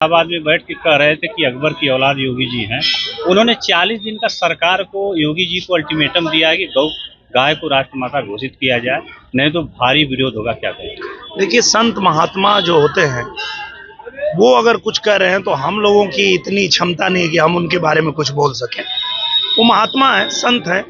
इलाहाबाद में बैठ के कह रहे थे कि अकबर की औलाद योगी जी हैं। उन्होंने 40 दिन का सरकार को, योगी जी को अल्टीमेटम दिया है कि गाय को राष्ट्रमाता घोषित किया जाए, नहीं तो भारी विरोध होगा। क्या कहें? देखिए, संत महात्मा जो होते हैं वो अगर कुछ कह रहे हैं तो हम लोगों की इतनी क्षमता नहीं है कि हम उनके बारे में कुछ बोल सकें। वो महात्मा है, संत है।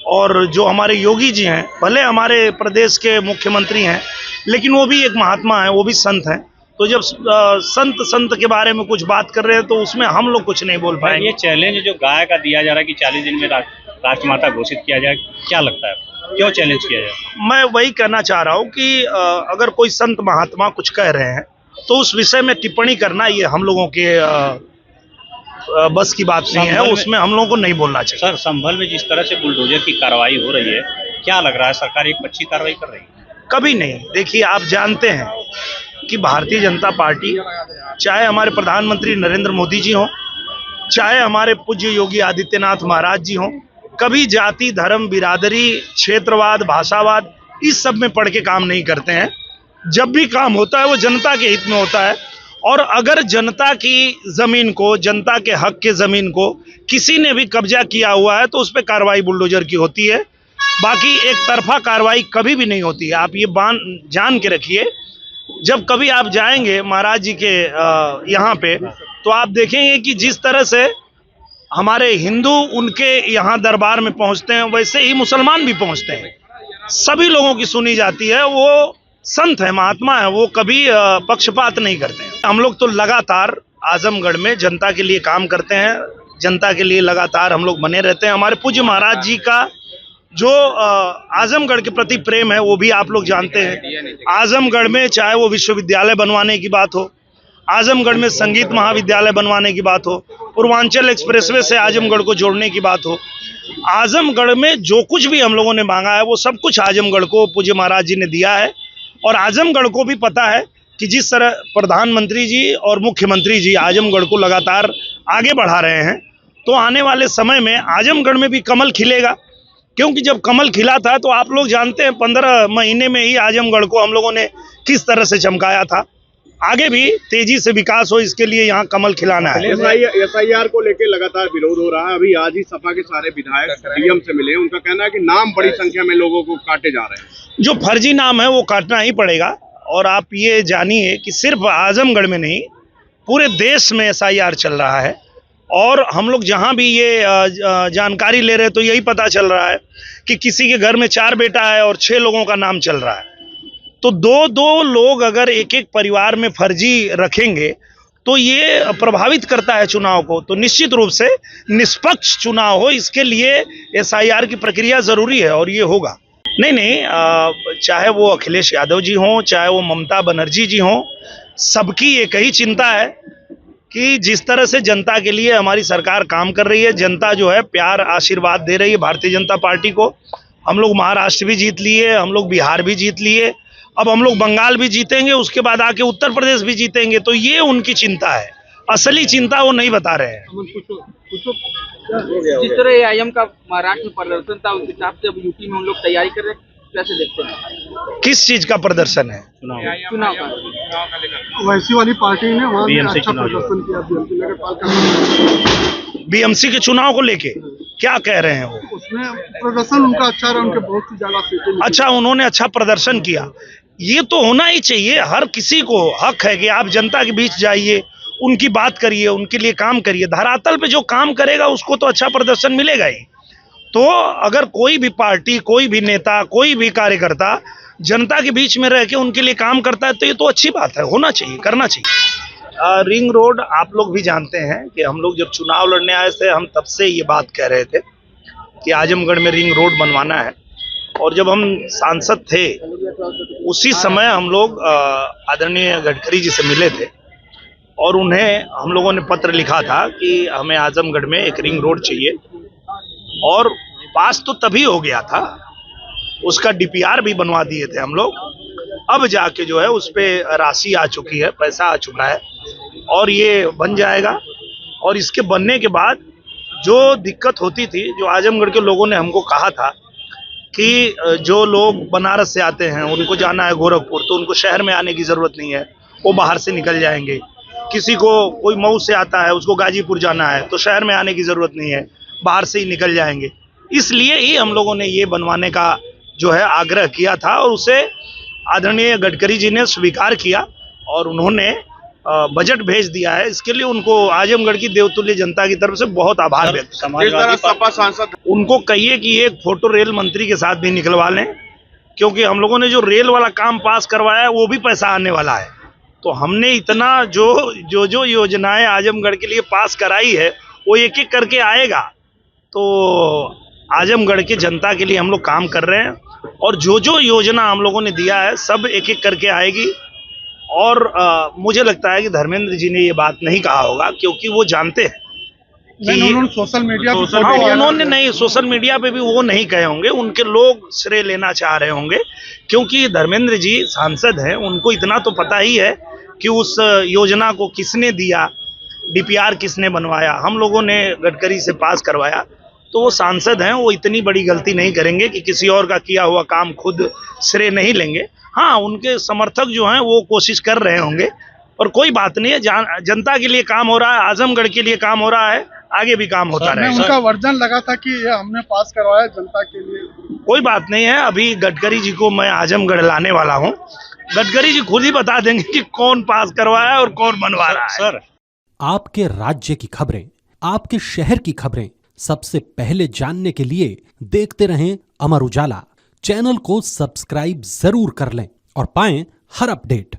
और जो हमारे योगी जी हैं, भले हमारे प्रदेश के मुख्यमंत्री हैं, लेकिन वो भी एक महात्मा है, वो भी संत हैं। तो जब संत के बारे में कुछ बात कर रहे हैं तो उसमें हम लोग कुछ नहीं बोल पाएंगे। ये चैलेंज जो गाय का दिया जा रहा है कि 40 दिन में राष्ट्रमाता घोषित किया जाए, क्या लगता है, क्यों चैलेंज किया जाए? मैं वही कहना चाह रहा हूँ कि अगर कोई संत महात्मा कुछ कह रहे हैं तो उस विषय में टिप्पणी करना ये हम लोगों के बस की बात नहीं है, उसमें हम लोगों को नहीं बोलना चाहिए। सर, संभल में जिस तरह से बुलडोजर की कार्रवाई हो रही है, क्या लग रहा है सरकार एक अच्छी कार्रवाई कर रही है? कभी नहीं। देखिए, आप जानते हैं कि भारतीय जनता पार्टी, चाहे हमारे प्रधानमंत्री नरेंद्र मोदी जी हों, चाहे हमारे पूज्य योगी आदित्यनाथ महाराज जी हों, कभी जाति, धर्म, बिरादरी, क्षेत्रवाद, भाषावाद इस सब में पढ़ के काम नहीं करते हैं। जब भी काम होता है वो जनता के हित में होता है। और अगर जनता की जमीन को, जनता के हक के जमीन को किसी ने भी कब्जा किया हुआ है तो उस पर कार्रवाई बुलडोजर की होती है। बाकी एक तरफा कार्रवाई कभी भी नहीं होती है। आप ये जान के रखिए, जब कभी आप जाएंगे महाराज जी के यहाँ पे तो आप देखेंगे कि जिस तरह से हमारे हिंदू उनके यहाँ दरबार में पहुंचते हैं, वैसे ही मुसलमान भी पहुंचते हैं। सभी लोगों की सुनी जाती है। वो संत है, महात्मा है, वो कभी पक्षपात नहीं करते हैं। हम लोग तो लगातार आजमगढ़ में जनता के लिए काम करते हैं, जनता के लिए लगातार हम लोग बने रहते हैं। हमारे पूज्य महाराज जी का जो आजमगढ़ के प्रति प्रेम है वो भी आप लोग जानते हैं। आजमगढ़ में चाहे वो विश्वविद्यालय बनवाने की बात हो, आजमगढ़ में संगीत महाविद्यालय बनवाने की बात हो, पूर्वांचल एक्सप्रेसवे से आजमगढ़ को जोड़ने की बात हो, आजमगढ़ में जो कुछ भी हम लोगों ने मांगा है वो सब कुछ आजमगढ़ को पूज्य महाराज जी ने दिया है। और आजमगढ़ को भी पता है कि जिस तरह प्रधानमंत्री जी और मुख्यमंत्री जी आजमगढ़ को लगातार आगे बढ़ा रहे हैं, तो आने वाले समय में आजमगढ़ में भी कमल खिलेगा। क्योंकि जब कमल खिला था तो आप लोग जानते हैं 15 महीने में ही आजमगढ़ को हम लोगों ने किस तरह से चमकाया था। आगे भी तेजी से विकास हो, इसके लिए यहाँ कमल खिलाना है। SIR को लेकर लगातार विरोध हो रहा है। अभी आज ही सपा के सारे विधायक डीएम से मिले, उनका कहना है कि नाम बड़ी संख्या में लोगों को काटे जा रहे हैं। जो फर्जी नाम है वो काटना ही पड़ेगा। और आप ये जानिए कि सिर्फ आजमगढ़ में नहीं, पूरे देश में SIR चल रहा है। और हम लोग जहाँ भी ये जानकारी ले रहे हैं तो यही पता चल रहा है कि किसी के घर में 4 बेटा है और 6 लोगों का नाम चल रहा है। तो 2-2 लोग अगर एक परिवार में फर्जी रखेंगे तो ये प्रभावित करता है चुनाव को। तो निश्चित रूप से निष्पक्ष चुनाव हो, इसके लिए SIR की प्रक्रिया जरूरी है और ये होगा। नहीं, चाहे वो अखिलेश यादव जी हों, चाहे वो ममता बनर्जी जी हों, सबकी एक ही चिंता है कि जिस तरह से जनता के लिए हमारी सरकार काम कर रही है, जनता जो है प्यार आशीर्वाद दे रही है भारतीय जनता पार्टी को। हम लोग महाराष्ट्र भी जीत लिए, हम लोग बिहार भी जीत लिए, अब हम लोग बंगाल भी जीतेंगे, उसके बाद आके उत्तर प्रदेश भी जीतेंगे। तो ये उनकी चिंता है, असली चिंता वो नहीं बता रहे हैं। जिस तरह AIM का महाराष्ट्र में प्रदर्शन था, उस हिसाब से अब यूपी में हम लोग तैयारी कर रहे हैं, कैसे देखते हैं? किस चीज का प्रदर्शन है? चुनाव का। वैसी वाली पार्टी ने वहाँ BMC अच्छा चुनाव प्रदर्शन किया। BMC के चुनाव को लेके क्या कह रहे हैं वो? उसमें प्रदर्शन उनका अच्छा रहा, उनके बहुत सी ज्यादा सीटें। अच्छा, उन्होंने अच्छा प्रदर्शन किया, ये तो होना ही चाहिए। हर किसी को हक है कि आप जनता के बीच जाइए, उनकी बात करिए, उनके लिए काम करिए। धरातल पे जो काम करेगा उसको तो अच्छा प्रदर्शन मिलेगा ही। तो अगर कोई भी पार्टी, कोई भी नेता, कोई भी कार्यकर्ता जनता के बीच में रह के उनके लिए काम करता है तो ये तो अच्छी बात है, होना चाहिए, करना चाहिए। रिंग रोड आप लोग भी जानते हैं कि हम लोग जब चुनाव लड़ने आए थे, हम तब से ये बात कह रहे थे कि आजमगढ़ में रिंग रोड बनवाना है। और जब हम सांसद थे उसी समय हम लोग आदरणीय गडकरी जी से मिले थे और उन्हें हम लोगों ने पत्र लिखा था कि हमें आजमगढ़ में एक रिंग रोड चाहिए। और पास तो तभी हो गया था, उसका DPR भी बनवा दिए थे हम लोग। अब जाके जो है उस पे राशि आ चुकी है, पैसा आ चुका है और ये बन जाएगा। और इसके बनने के बाद जो दिक्कत होती थी, जो आजमगढ़ के लोगों ने हमको कहा था कि जो लोग बनारस से आते हैं उनको जाना है गोरखपुर, तो उनको शहर में आने की जरूरत नहीं है, वो बाहर से निकल जाएंगे। किसी को कोई मऊ से आता है, उसको गाजीपुर जाना है तो शहर में आने की ज़रूरत नहीं है, बाहर से ही निकल जाएंगे। इसलिए ही हम लोगों ने ये बनवाने का जो है आग्रह किया था और उसे आदरणीय गडकरी जी ने स्वीकार किया और उन्होंने बजट भेज दिया है। इसके लिए उनको आजमगढ़ की देवतुल्य जनता की तरफ से बहुत आभार व्यक्त। इस तरह सपा सांसद उनको कहिए कि एक फोटो रेल मंत्री के साथ भी निकलवा लें, क्योंकि हम लोगों ने जो रेल वाला काम पास करवाया है वो भी पैसा आने वाला है। तो हमने इतना जो योजनाएं आजमगढ़ के लिए पास कराई है वो एक एक करके आएगा। तो आजमगढ़ की जनता के लिए हम लोग काम कर रहे हैं और जो योजना हम लोगों ने दिया है सब एक एक करके आएगी। और मुझे लगता है कि धर्मेंद्र जी ने ये बात नहीं कहा होगा, क्योंकि वो जानते हैं कि उन्होंने सोशल मीडिया उन्होंने नहीं, सोशल मीडिया पे भी वो नहीं कहे होंगे, उनके लोग श्रेय लेना चाह रहे होंगे। क्योंकि धर्मेंद्र जी सांसद हैं, उनको इतना तो पता ही है कि उस योजना को किसने दिया, डीपीआर किसने बनवाया, हम लोगों ने गडकरी से पास करवाया। तो वो सांसद हैं, वो इतनी बड़ी गलती नहीं करेंगे कि किसी और का किया हुआ काम खुद श्रेय नहीं लेंगे। हाँ, उनके समर्थक जो हैं वो कोशिश कर रहे होंगे, और कोई बात नहीं है, जनता के लिए काम हो रहा है, आजमगढ़ के लिए काम हो रहा है, आगे भी काम होता रहेगा। उनका वर्जन लगा था कि ये हमने पास करवाया जनता के लिए। कोई बात नहीं है, अभी गडकरी जी को मैं आजमगढ़ लाने वाला हूँ, गडकरी जी खुद ही बता देंगे कि कौन पास करवाया और कौन बनवा रहा है। सर, आपके राज्य की खबरें, आपके शहर की खबरें सबसे पहले जानने के लिए देखते रहें अमर उजाला। चैनल को सब्सक्राइब जरूर कर लें और पाएं हर अपडेट।